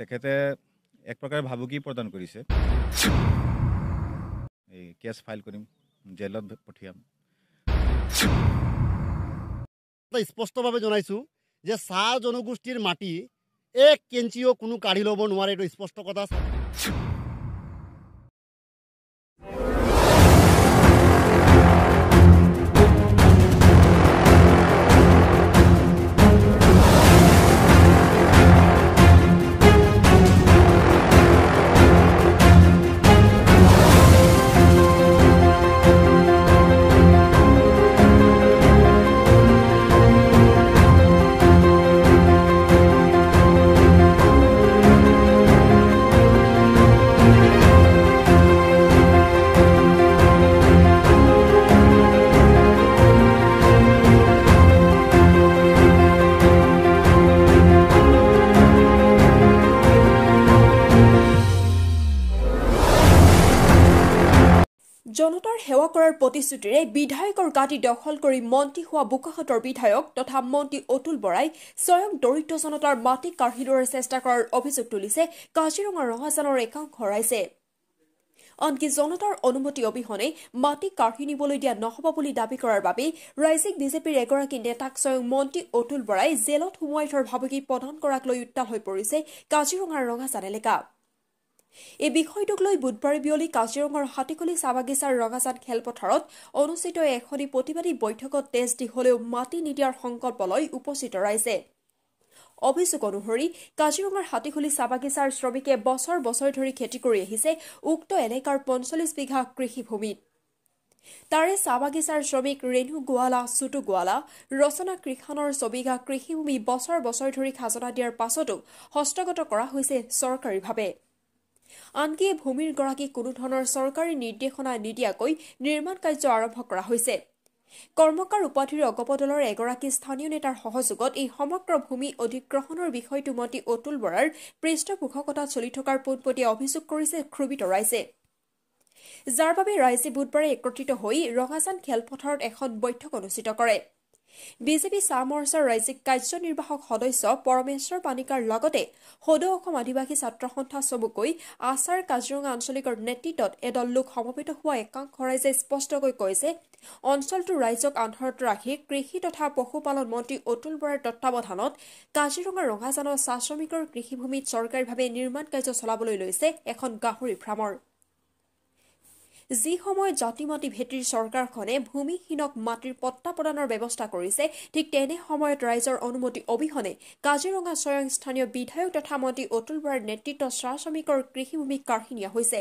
তেখেতে এক প্ৰকাৰে ভাবুকি প্ৰদান কৰিছে। এই কেছ ফাইল কৰিম, জেলত পঠিয়াম। স্পষ্টভাৱে জনাইছোঁ যে চাহ জনগোষ্ঠীৰ মাটি 1 ইঞ্চিও কোনো কাঢ়ি ল'ব নোৱাৰে, এইটো স্পষ্ট কথা। জনতাৰ সেৱা কৰাৰ প্ৰতিশ্ৰুতিৰে বিধায়কৰ গাঁতি দখল কৰি মন্ত্ৰী হোৱা বোকাখাতৰ বিধায়ক তথা মন্ত্ৰী অতুল বৰাই স্বয়ং দৰিদ্ৰ জনতাৰ মাটি কাঢ়ি লোৱাৰ চেষ্টা কৰাৰ অভিযোগ তুলিছে কাজিৰঙা ৰঙাজানৰ একাংশ ৰাইজে। আনকি জনতাৰ অনুমতি অবিহনে মাটি কাঢ়ি নিবলৈ দিয়া নহব বুলি দাবী কৰাৰ বাবে ৰাজ্যিক বিজেপিৰ এগৰাকী নেতাক স্বয়ং মন্ত্ৰী অতুল বৰাই জেলত সুমুৱাই থোৱাৰ ভাবুকি প্ৰদান কৰাক লৈ উত্তাল হৈ পৰিছে কাজিৰঙাৰ ৰঙাজান এলেকা। এই বিষয়টোক লৈ বুধবাৰে বিয়লি কাজিৰঙাৰ হাতীখুলি চাহ বাগিচাৰ ৰঙাজান খেলপথাৰত অনুষ্ঠিত এখনি প্ৰতিবাদী বৈঠকত তেজ দি হলেও মাটি নিদিয়াৰ সংকল্প লৈ উপস্থিত ৰাইজে। অভিযোগ অনুসৰি কাজিৰঙাৰ হাতীখুলি চাহ বাগিচাৰ শ্ৰমিকে বছৰ বছৰ ধৰি খেতি কৰি আহিছে উক্ত এলেকাৰ ৪৫ বিঘা কৃষিভূমিত। তাৰে চাহ বাগিচাৰ শ্ৰমিক ৰেণু গোৱালা, চুটু গোৱালা, ৰচনা কৃষাণৰ ৬ বিঘা কৃষিভূমি বছৰ বছৰ ধৰি খাজনা দিয়াৰ পাছতো হস্তগত কৰা হৈছে চৰকাৰীভাৱে। আনকি এই ভূমিৰ গৰাকীক কোনো ধৰণৰ চৰকাৰী নিৰ্দেশনা নিদিয়াকৈ নিৰ্মাণ কাৰ্য আৰম্ভ কৰা হৈছে। কৰ্মকাৰ উপাধিৰ অগপদলৰ এগৰাকী স্থানীয় নেতাৰ সহযোগত এই সমগ্ৰ ভূমি অধিগ্ৰহণৰ বিষয়টো মন্ত্ৰী অতুল বৰাৰ পৃষ্ঠপোষকতা চলি থকাৰ পোনপটীয়া অভিযোগ কৰিছে ক্ষোভিত ৰাইজে। যাৰ বাবে ৰাইজে বুধবাৰে একত্ৰিত হৈ ৰঙাজান খেলপথাৰত এখন বৈঠক অনুষ্ঠিত কৰে। বিজেপি চাহ মৰ্চাৰ ৰাজ্যিক কাৰ্যনিৰ্বাহক সদস্য পৰমেশ্বৰ পানিকাৰ লগতে সদৌ অসম আদিবাসী ছাত্ৰ সন্থা চমুকৈ আছাৰ কাজিৰঙা আঞ্চলিকৰ নেতৃত্বত এদল লোক সমবেত হোৱা একাংশ ৰাইজে স্পষ্টকৈ কয় যে অঞ্চলটোৰ ৰাইজক আন্ধাৰত ৰাখি কৃষি তথা পশুপালন মন্ত্ৰী অতুল বৰাৰ তত্বাৱধানত কাজিৰঙা ৰঙাজানৰ চাহ শ্ৰমিকৰ কৃষিভূমিত চৰকাৰীভাৱে নিৰ্মাণ কাৰ্য চলাবলৈ লৈছে এখন গাহৰি ফাৰ্মৰ। যি সময়ত জাতি মাটি ভেটিৰ চৰকাৰখনে ভূমিহীনক মাটিৰ পট্টা প্ৰদানৰ ব্যৱস্থা কৰিছে, ঠিক তেনে সময়ত ৰাইজৰ অনুমতি অবিহনে কাজিৰঙা স্বয়ং স্থানীয় বিধায়ক তথা মন্ত্ৰী অতুল বৰাৰ নেতৃত্বত চাহ শ্ৰমিকৰ কৃষিভূমি কাঢ়ি নিয়া হৈছে।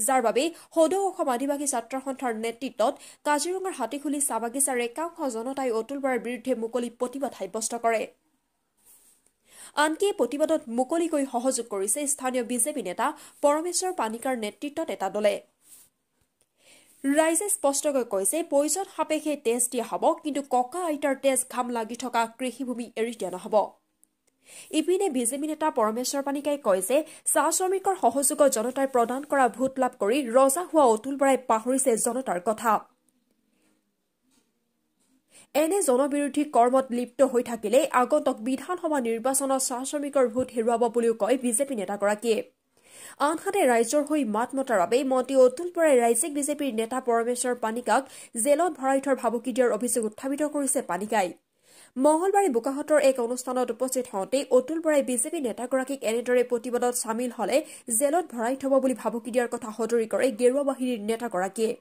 যাৰ বাবে সদৌ অসম আদিবাসী ছাত্ৰ সন্থাৰ নেতৃত্বত কাজিৰঙাৰ হাতীখুলি চাহ বাগিচাৰ একাংশ জনতাই অতুল বৰাৰ বিৰুদ্ধে মুকলি প্ৰতিবাদ সাব্যস্ত কৰে। আনকি প্ৰতিবাদত মুকলিকৈ সহযোগ কৰিছে স্থানীয় বিজেপি নেতা পৰমেশ্বৰ পানিকাৰ নেতৃত্বত এটা দলে। ৰাইজে স্পষ্টকৈ কৈছে প্ৰয়োজন সাপেক্ষে তেজ দিয়া হ'ব, কিন্তু ককা আইতাৰ তেজ ঘাম লাগি থকা কৃষিভূমি এৰি দিয়া নহ'ব। ইপিনে বিজেপি নেতা পৰমেশ্বৰ পানিকাই কয় যে চাহ শ্ৰমিকৰ সহযোগত জনতাই প্ৰদান কৰা ভোট লাভ কৰি ৰজা হোৱা অতুল বৰাই পাহৰিছে জনতাৰ কথা। এনে জনবিৰোধী কৰ্মত লিপ্ত হৈ থাকিলে আগন্তুক বিধানসভা নিৰ্বাচনত চাহ শ্ৰমিকৰ ভোট হেৰুৱাব বুলিও কয় বিজেপি নেতাগৰাকীয়ে। আনহাতে ৰাইজৰ হৈ মাত মতাৰ বাবে মন্ত্ৰী অতুল বৰাই ৰাজ্যিক বিজেপিৰ নেতা পৰমেশ্বৰ পানিকাক জেলত ভৰাই থোৱাৰ ভাবুকি দিয়াৰ অভিযোগ উত্থাপিত কৰিছে পানিকাই। মঙলবাৰে বোকাখাতৰ এক অনুষ্ঠানত উপস্থিত হওঁতে অতুল বৰাই বিজেপি নেতাগৰাকীক এনেদৰে প্ৰতিবাদত চামিল হলে জেলত ভৰাই থব বুলি ভাবুকি দিয়াৰ কথা সদৰি কৰে গেৰুৱা বাহিনীৰ নেতাগৰাকীয়ে।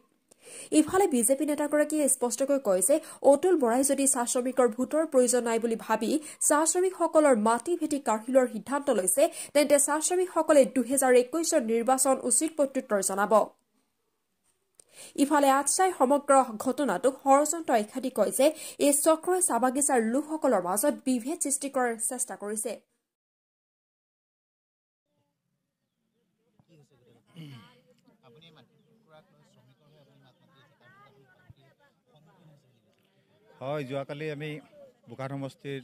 ইফালে বিজেপি নেতাগৰাকীয়ে স্পষ্টকৈ কয় যে অতুল বৰাই যদি চাহ শ্ৰমিকৰ ভোটৰ প্ৰয়োজন নাই বুলি ভাবি চাহ শ্ৰমিকসকলৰ মাটি ভেটি কাঢ়ি লোৱাৰ সিদ্ধান্ত লৈছে, তেন্তে চাহ শ্ৰমিকসকলে ২০২১ নিৰ্বাচন উচিত প্ৰত্যুত্তৰ জনাব। ইফালে আজচাই সমগ্ৰ ঘটনাটোক ষড়যন্ত্ৰ আখ্যা দি কয় যে এই চক্ৰই চাহ বাগিচাৰ লোকসকলৰ মাজত বিভেদ সৃষ্টি কৰাৰ চেষ্টা কৰিছে। হয়, যোৱাকালি আমি বোকাখাত সমষ্টিৰ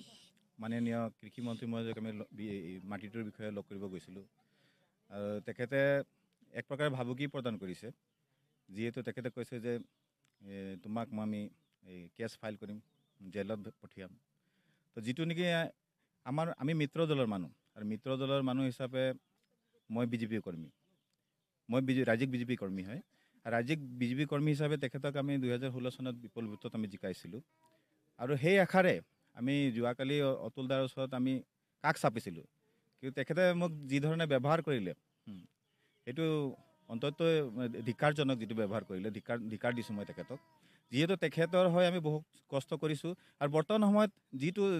মাননীয় কৃষিমন্ত্ৰী মহোদয়ক আমি মাটিটোৰ বিষয়ে লগ কৰিব গৈছিলোঁ। আৰু তেখেতে এক প্ৰকাৰে ভাবুকি প্ৰদান কৰিছে, যিহেতু তেখেতে কৈছে যে তোমাক আমি এই কেছ ফাইল কৰিম, জেলত পঠিয়াম। তো যিটো নেকি আমি মিত্ৰ দলৰ মানুহ আৰু মিত্ৰ দলৰ মানুহ হিচাপে মই বিজেপি কৰ্মী, মই ৰাজ্যিক বিজেপি কৰ্মী হয়। ৰাজ্যিক বিজেপি কৰ্মী হিচাপে তেখেতক আমি 2016 চনত বিপুল ভোটত আমি জিকাইছিলোঁ। আৰু সেই আশাৰে আমি যোৱাকালি অতুল দাৰ ওচৰত আমি কাষ চাপিছিলোঁ। কিন্তু তেখেতে মোক যি ধৰণে ব্যৱহাৰ কৰিলে সেইটো অন্ততঃ ধিক্কাৰজনক, যিটো ব্যৱহাৰ কৰিলে ধিক্কাৰ দিছোঁ মই তেখেতক। যিহেতু তেখেতৰ হৈ আমি বহুত কষ্ট কৰিছোঁ আৰু বৰ্তমান সময়ত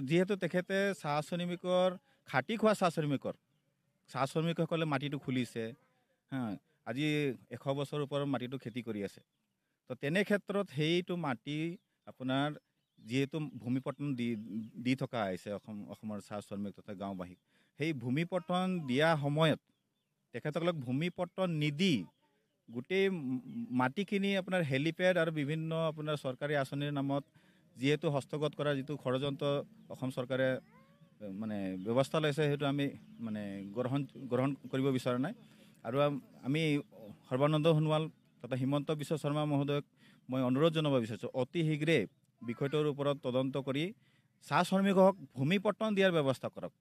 যিহেতু তেখেতে চাহ শ্ৰমিকৰ খাটি খোৱা চাহ শ্ৰমিকসকলে মাটিটো খুলিছে, আজি 100 বছৰৰ ওপৰত মাটিটো খেতি কৰি আছে। তো তেনে ক্ষেত্ৰত সেইটো মাটি আপোনাৰ যিহেতু ভূমিপট্টন দি থকা হৈছে অসমৰ চাহ শ্ৰমিক তথা গাঁওবাসীক, সেই ভূমিপট্টন দিয়া সময়ত তেখেতসকলক ভূমিপট্টন নিদি গোটেই মাটিখিনি আপোনাৰ হেলিপেড আৰু বিভিন্ন আপোনাৰ চৰকাৰী আঁচনিৰ নামত যিহেতু হস্তগত কৰাৰ যিটো ষড়যন্ত্ৰ অসম চৰকাৰে মানে ব্যৱস্থা লৈছে, সেইটো আমি মানে গ্ৰহণ কৰিব বিচৰা নাই। আৰু আমি সৰ্বানন্দ সোণোৱাল তথা হিমন্ত বিশ্ব শৰ্মা মহোদয়ক মই অনুৰোধ জনাব বিচাৰিছোঁ, অতি শীঘ্ৰে বিষয়টোৰ ওপৰত তদন্ত কৰি চাহ শ্ৰমিকক ভূমিপট্টন দিয়াৰ ব্যৱস্থা কৰক।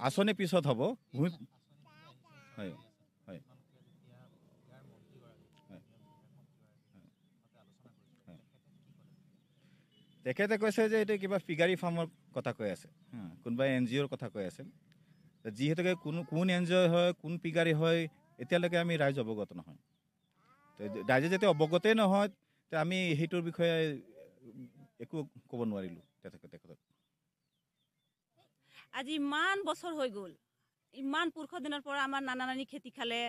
আঁচনি পিছত হ'ব, হয় হয় তেখেতে কৈছে যে এইটো কিবা ফিগাৰী ফাৰ্মৰ কথা কৈ আছে, কোনোবাই NGOৰ কথা কৈ আছে। যিহেতুকে কোন NGO হয়, কোন ফিগাৰী হয়, এতিয়ালৈকে আমি ৰাইজ অৱগত নহয়। তো ৰাইজে যেতিয়া অৱগতেই নহয়, তো আমি সেইটোৰ বিষয়ে একো ক'ব নোৱাৰিলোঁ তেখেতক। আজি ইমান বছৰ হৈ গ'ল, ইমান পুৰুষ দিনৰ পৰা আমাৰ নানা নানি খেতি খালে,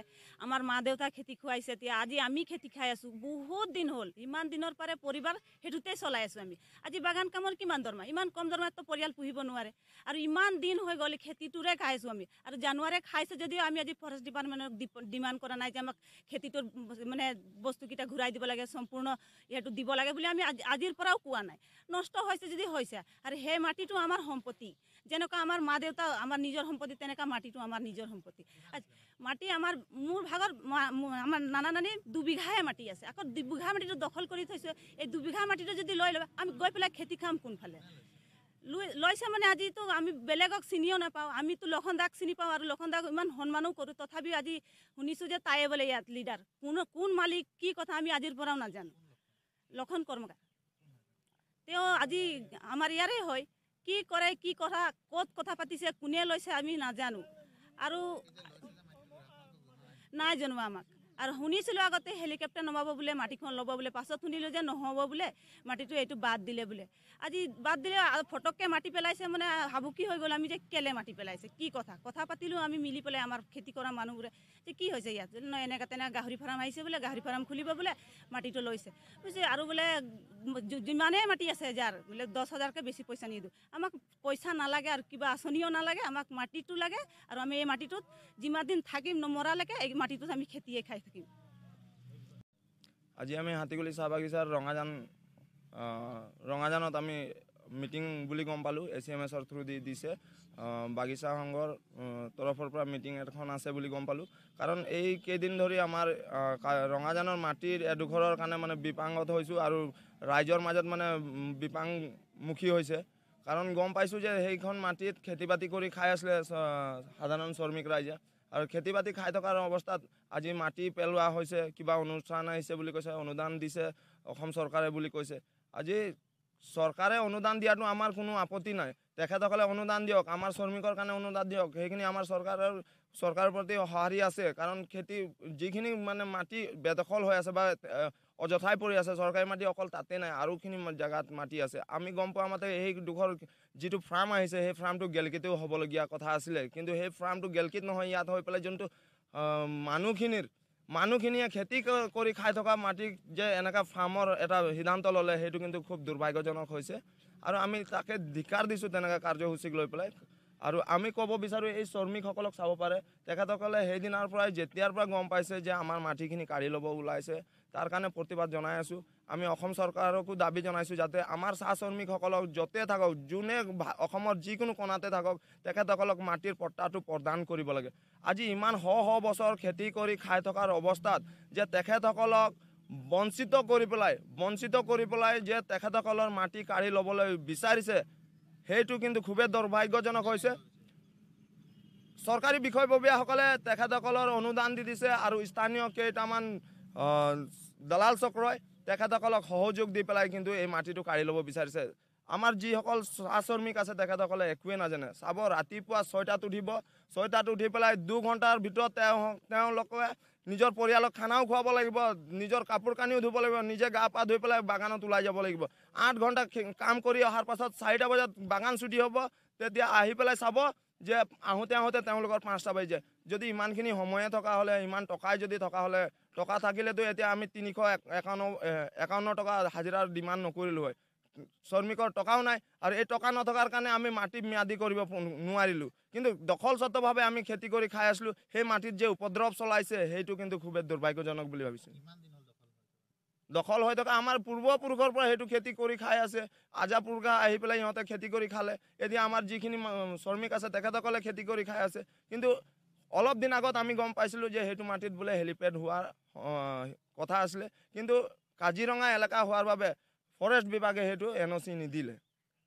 আমাৰ মা দেউতা খেতি খুৱাইছে, এতিয়া আজি আমি খেতি খাই আছোঁ। বহুত দিন হ'ল, ইমান দিনৰ পৰা পৰিবাৰ সেইটোতে চলাই আছোঁ আমি। আজি বাগান কামৰ কিমান দৰমহা, ইমান কম দৰমহাততো পৰিয়াল পুহিব নোৱাৰে। আৰু ইমান দিন হৈ গ'ল খেতিটোৰে খাই আছোঁ আমি। আৰু জানুৱাৰীয়ে খাইছে যদিও আমি আজি ফৰেষ্ট ডিপাৰ্টমেণ্টক ডিমাণ্ড কৰা নাই যে আমাক খেতিটোৰ মানে বস্তুকেইটা ঘূৰাই দিব লাগে, সম্পূৰ্ণ ইয়াতো দিব লাগে বুলি আমি আজিৰ পৰাও কোৱা নাই। নষ্ট হৈছে যদি হৈছে, আৰু সেই মাটিটো আমাৰ সম্পত্তি। যেনেকুৱা আমাৰ মা দেউতা আমাৰ নিজৰ সম্পত্তি, তেনেকুৱা মাটিটো আমাৰ নিজৰ সম্পত্তি। মাটি মোৰ ভাগৰ আমাৰ নানা নানি 2 বিঘাহে মাটি আছে, আকৌ 2 বিঘা মাটিটো দখল কৰি থৈছোঁ। এই 2 বিঘা মাটিটো যদি লৈ ল'ব, আমি গৈ পেলাই খেতি খাম কোনফালে? লৈছে মানে আজিতো আমি বেলেগক চিনিও নাপাওঁ, আমিতো লখনদাক চিনি পাওঁ আৰু লখনদাক ইমান সন্মানো কৰোঁ। তথাপিও আজি শুনিছোঁ যে তায়ে বোলে ইয়াত লিডাৰ, কোন মালিক কি কথা আমি আজিৰ পৰাও নাজানো। লখন কৰ্মকাৰ তেওঁ আজি আমাৰ ইয়াৰে হয়, কি কৰে, কি কথা, ক'ত কথা পাতিছে, কোনে লৈছে আমি নাজানো। আৰু নাই জনোৱা আমাক। আৰু শুনিছিলোঁ আগতে হেলিকপ্টাৰ নমাব বোলে, মাটিখন ল'ব বোলে, পাছত শুনিলোঁ যে নহ'ব বোলে, মাটিটো এইটো বাদ দিলে বোলে। আজি বাদ দিলে ফটককৈ মাটি পেলাইছে, মানে ভাবুকি হৈ গ'ল আমি যে কেলে মাটি পেলাইছে, কি কথা পাতিলোঁ আমি মিলি পেলাই আমাৰ খেতি কৰা মানুহবোৰে যে কি হৈছে ইয়াত, এনেকৈ তেনেকৈ গাহৰি ফাৰ্ম আহিছে বোলে, গাহৰি ফাৰ্ম খুলিব বোলে, মাটিটো লৈছে বুজিছে। আৰু বোলে যিমানেই মাটি আছে যাৰ বোলে 10,000কৈ বেছি পইচা নিদিওঁ, আমাক পইচা নালাগে আৰু কিবা আঁচনিও নালাগে, আমাক মাটিটো লাগে। আৰু আমি এই মাটিটোত যিমান দিন থাকিম নমৰালৈকে এই মাটিটোত আমি খেতিয়ে খাই থাকিম। আজি আমি হাতীগুলি চাহ বাগিচাৰ ৰঙাজানত আমি মিটিং বুলি গম পালোঁ, ACMSৰ থ্ৰু দিছে, বাগিচা সংঘৰ তৰফৰ পৰা মিটিং এখন আছে বুলি গম পালোঁ। কাৰণ এই কেইদিন ধৰি আমাৰ ৰঙাজানৰ মাটিৰ এডোখৰৰ কাৰণে মানে বিপাঙত হৈছোঁ আৰু ৰাইজৰ মাজত মানে বিপাংমুখী হৈছে। কাৰণ গম পাইছোঁ যে সেইখন মাটিত খেতি বাতি কৰি খাই আছিলে সাধাৰণ শ্ৰমিক ৰাইজে, আৰু খেতি বাতি খাই থকাৰ অৱস্থাত আজি মাটি পেলোৱা হৈছে, কিবা অনুষ্ঠান আহিছে বুলি কৈছে, অনুদান দিছে অসম চৰকাৰে বুলি কৈছে। আজি চৰকাৰে অনুদান দিয়াটো আমাৰ কোনো আপত্তি নাই, তেখেতসকলে অনুদান দিয়ক, আমাৰ শ্ৰমিকৰ কাৰণে অনুদান দিয়ক, সেইখিনি আমাৰ চৰকাৰৰ প্ৰতি সঁহাৰি আছে। কাৰণ যিখিনি মানে মাটি বেদখল হৈ আছে বা অযথাই পৰি আছে, চৰকাৰী মাটি অকল তাতে নাই, আৰুখিনি জেগাত মাটি আছে। আমি গম পোৱা মতে সেই ডোখৰ যিটো ফাৰ্ম আহিছে, সেই ফাৰ্মটো গেলকিতেও হ'বলগীয়া কথা আছিলে, কিন্তু সেই ফাৰ্মটো গেলকিত নহয়, ইয়াত হৈ পেলাই যোনটো মানুহখিনিয়ে খেতি কৰি খাই থকা মাটিক যে এনেকুৱা ফাৰ্মৰ এটা সিদ্ধান্ত ল'লে, সেইটো কিন্তু খুব দুৰ্ভাগ্যজনক হৈছে। আৰু আমি তাকে ধিক্কাৰ দিছোঁ তেনেকুৱা কাৰ্যসূচীক লৈ পেলাই। আৰু আমি ক'ব বিচাৰোঁ এই শ্ৰমিকসকলক চাব পাৰে, তেখেতসকলে সেইদিনাৰ পৰাই যেতিয়াৰ পৰা গম পাইছে যে আমাৰ মাটিখিনি কাঢ়ি ল'ব ওলাইছে, তাৰ কাৰণে প্ৰতিবাদ জনাই আছোঁ। আমি অসম চৰকাৰকো দাবী জনাইছোঁ যাতে আমাৰ চাহ শ্ৰমিকসকলক য'তে থাকক, যোনে অসমৰ যিকোনো কোণাতে থাকক, তেখেতসকলক মাটিৰ পট্টাটো প্ৰদান কৰিব লাগে। আজি ইমান শ বছৰ খেতি কৰি খাই থকাৰ অৱস্থাত যে তেখেতসকলক বঞ্চিত কৰি পেলাই যে তেখেতসকলৰ মাটি কাঢ়ি ল'বলৈ বিচাৰিছে, সেইটো কিন্তু খুবেই দুৰ্ভাগ্যজনক হৈছে। চৰকাৰী বিষয়ববীয়াসকলে তেখেতসকলৰ অনুদান দি দিছে আৰু স্থানীয় কেইটামান দালাল চক্ৰই তেখেতসকলক সহযোগ দি পেলাই কিন্তু এই মাটিটো কাঢ়ি ল'ব বিচাৰিছে। আমাৰ যিসকল চাহ শ্ৰমিক আছে তেখেতসকলে একোৱে নাজানে। চাব, ৰাতিপুৱা 6টাত উঠিব, 6টাত উঠি পেলাই 2 ঘণ্টাৰ ভিতৰত তেওঁলোকে নিজৰ পৰিয়ালক খানাও খুৱাব লাগিব, নিজৰ কাপোৰ কানিও ধুব লাগিব, নিজে গা পা ধুই পেলাই বাগানত ওলাই যাব লাগিব। 8 ঘণ্টা কাম কৰি অহাৰ পাছত 4টা বজাত বাগান ছুটি হ'ব, তেতিয়া আহি পেলাই চাব যে আহোঁতে তেওঁলোকৰ 5টা বাজি যায়। যদি ইমানখিনি সময়ে থকা হ'লে, ইমান টকাই যদি থকা হ'লে, টকা থাকিলেতো এতিয়া আমি 351 টকা হাজিৰাৰ ডিমাণ্ড নকৰিলোঁ হয়। শ্ৰমিকৰ টকাও নাই আৰু এই টকা নথকাৰ কাৰণে আমি মাটি ম্যাদি কৰিব নোৱাৰিলোঁ। কিন্তু দখলস্বত্বভাৱে আমি খেতি কৰি খাই আছিলোঁ। সেই মাটিত যে উপদ্ৰৱ চলাইছে সেইটো কিন্তু খুবেই দুৰ্ভাগ্যজনক বুলি ভাবিছোঁ। দখল হৈ থকা আমাৰ পূৰ্বপুৰুষৰ পৰা সেইটো খেতি কৰি খাই আছে। আজাপুৰুষা আহি পেলাই সিহঁতে খেতি কৰি খালে। এতিয়া আমাৰ যিখিনি শ্ৰমিক আছে তেখেতসকলে খেতি কৰি খাই আছে। কিন্তু অলপ দিন আগত আমি গম পাইছিলোঁ যে সেইটো মাটিত বোলে হেলিপেড হোৱাৰ কথা আছিলে, কিন্তু কাজিৰঙা এলেকা হোৱাৰ বাবে ফৰেষ্ট বিভাগে সেইটো NOC নিদিলে,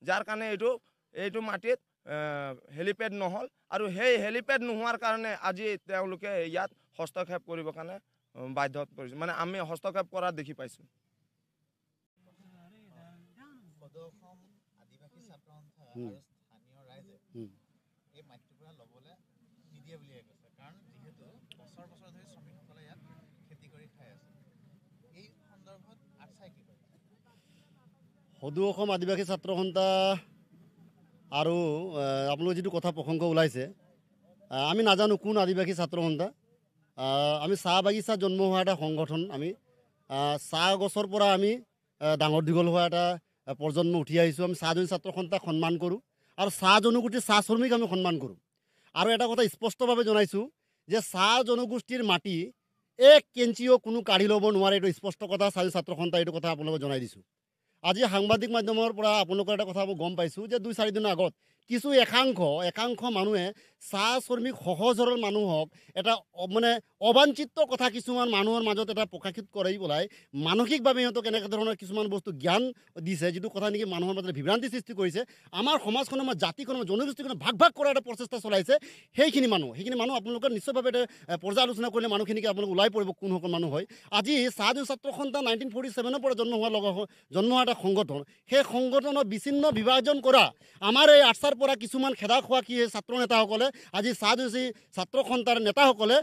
যাৰ কাৰণে এইটো মাটিত হেলিপেড নহ'ল। আৰু সেই হেলিপেড নোহোৱাৰ কাৰণে আজি তেওঁলোকে ইয়াত হস্তক্ষেপ কৰিবৰ কাৰণে বাধ্যত পৰিছে, মানে আমি হস্তক্ষেপ কৰা দেখি পাইছোঁ। সদৌ অসম আদিবাসী ছাত্ৰ সন্থা আৰু আপোনালোকে যিটো কথা প্ৰসংগ ওলাইছে, আমি নাজানো কোন আদিবাসী ছাত্ৰ সন্থা। আমি চাহ বাগিচা জন্ম হোৱা এটা সংগঠন। আমি চাহ গছৰ পৰা আমি ডাঙৰ দীঘল হোৱা এটা প্ৰজন্ম উঠি আহিছোঁ। আমি চাহ ছাত্ৰ সন্থাক সন্মান কৰোঁ আৰু চাহ জনগোষ্ঠীৰ চাহ শ্ৰমিক আমি সন্মান কৰোঁ। আৰু এটা কথা স্পষ্টভাৱে জনাইছোঁ যে চাহ জনগোষ্ঠীৰ মাটি 1 কেঞ্চিও কোনো কাঢ়ি ল'ব নোৱাৰে। এইটো স্পষ্ট কথা। চাহ ছাত্ৰ সন্থা এইটো কথা আপোনালোকক জনাই দিছোঁ। আজি সাংবাদিক মাধ্যমৰ পৰা আপোনালোকৰ এটা কথা মই গম পাইছোঁ যে 2-4 দিনৰ আগত কিছু একাংশ মানুহে চাহ শ্ৰমিক সহজ সৰল মানুহক এটা মানে অবাঞ্ছিত কথা কিছুমান মানুহৰ মাজত এটা প্ৰকাশিত কৰি পেলাই মানসিকভাৱে সিহঁতক এনেকুৱা ধৰণৰ কিছুমান বস্তু জ্ঞান দিছে, যিটো কথা নেকি মানুহৰ মাজত বিভ্ৰান্তি সৃষ্টি কৰিছে। আমাৰ সমাজখনৰ জাতিখনৰ জনগোষ্ঠীখনৰ ভাগ কৰা এটা প্ৰচেষ্টা চলাইছে। সেইখিনি মানুহ আপোনালোকে নিশ্চয়ভাৱে এটা পৰ্যালোচনা কৰিলে মানুহখিনিকে আপোনালোকে ওলাই পৰিব কোনসকল মানুহ হয়। আজি চাহ ছাত্ৰ সন্থা 1947 পৰা জন্ম হোৱা এটা সংগঠন। সেই সংগঠনৰ বিচ্ছিন্ন বিভাজন কৰা আমাৰ এই আৰ্চাৰ পৰা কিছুমান খেদা খোৱা ছাত্ৰ নেতাসকলে আজি চাহ ছাত্ৰ সন্থাৰ নেতাসকলে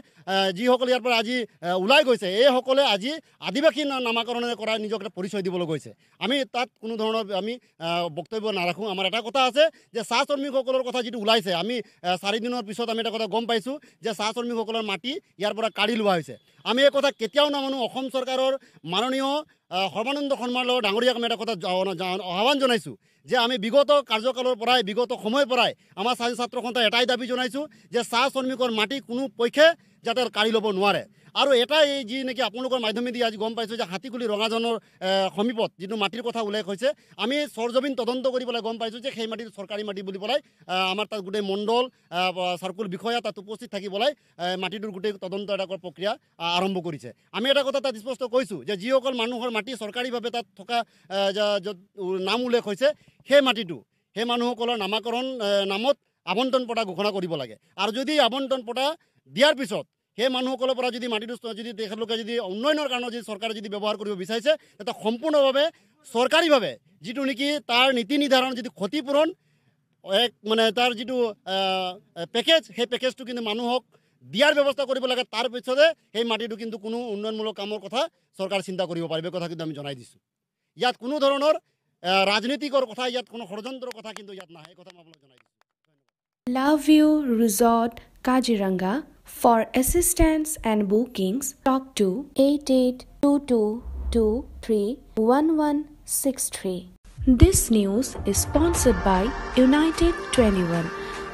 যিসকলে ইয়াৰ পৰা আজি ওলাই গৈছে, এইসকলে আজি আদিবাসী নামাকৰণ কৰা নিজক এটা পৰিচয় দিবলৈ গৈছে। আমি তাত কোনো ধৰণৰ আমি বক্তব্য নাৰাখোঁ। আমাৰ এটা কথা আছে যে চাহ শ্ৰমিকসকলৰ কথা যিটো ওলাইছে, আমি 4 দিনৰ পিছত আমি এটা কথা গম পাইছোঁ যে চাহ শ্ৰমিকসকলৰ মাটি ইয়াৰ পৰা কাঢ়ি লোৱা হৈছে। আমি এই কথা কেতিয়াও নামানো। অসম চৰকাৰৰ মাননীয় সৰ্বানন্দ সোণোৱাল ডাঙৰীয়াক আমি এটা কথা আহ্বান জনাইছোঁ যে আমি বিগত কাৰ্যকালৰ পৰাই বিগত সময়ৰ পৰাই আমাৰ চাহ ছাত্ৰ সন্থাই এটাই দাবী জনাইছোঁ যে চাহ শ্ৰমিকৰ মাটি কোনো পক্ষে যাতে কাঢ়ি ল'ব নোৱাৰে। আৰু এটাই যি নেকি আপোনালোকৰ মাধ্যমেদি আজি গম পাইছোঁ যে হাতীকুলি ৰঙাজানৰ সমীপত যিটো মাটিৰ কথা উল্লেখ হৈছে, আমি সৰজমিন তদন্ত কৰি পেলাই গম পাইছোঁ যে সেই মাটিটো চৰকাৰী মাটি বুলি পেলাই আমাৰ তাত গোটেই মণ্ডল চাৰ্কুল বিষয়া তাত উপস্থিত থাকি পেলাই মাটিটোৰ গোটেই তদন্ত এটা প্ৰক্ৰিয়া আৰম্ভ কৰিছে। আমি এটা কথা তাত স্পষ্ট কৈছোঁ যে যিসকল মানুহৰ মাটি চৰকাৰীভাৱে তাত থকা নাম উল্লেখ হৈছে, সেই মানুহসকলৰ নামাকৰণ নামত আবণ্টন পটা ঘোষণা কৰিব লাগে। আৰু যদি আবণ্টন পটা দিয়াৰ পিছত সেই মানুহসকলৰ পৰা যদি মাটিটো যদি তেখেতলোকে যদি উন্নয়নৰ কাৰণে যদি চৰকাৰে যদি ব্যৱহাৰ কৰিব বিচাৰিছে, তেতিয়া সম্পূৰ্ণভাৱে চৰকাৰীভাৱে যিটো নেকি তাৰ নীতি নিৰ্ধাৰণ যিটো ক্ষতিপূৰণ মানে তাৰ যিটো পেকেজ, সেই পেকেজটো কিন্তু মানুহক দিয়াৰ ব্যৱস্থা কৰিব লাগে। তাৰ পিছতে সেই মাটিটো কিন্তু কোনো উন্নয়নমূলক কামৰ কথা চৰকাৰে চিন্তা কৰিব পাৰিব। কথা কিন্তু আমি জনাই দিছোঁ। ইয়াত কোনো ধৰণৰ ৰাজনীতিকৰ কথা, ইয়াত কোনো ষড়যন্ত্ৰৰ কথা কিন্তু ইয়াত নাহে। এই কথা মই আপোনালোক জনাই দিছোঁ। Laview Resort, Kaziranga. For assistance and bookings, talk to 8822231163. This news is sponsored by United 21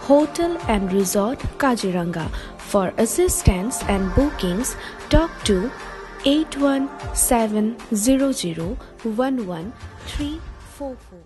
Hotel and Resort, Kaziranga. For assistance and bookings, talk to 81700 11344.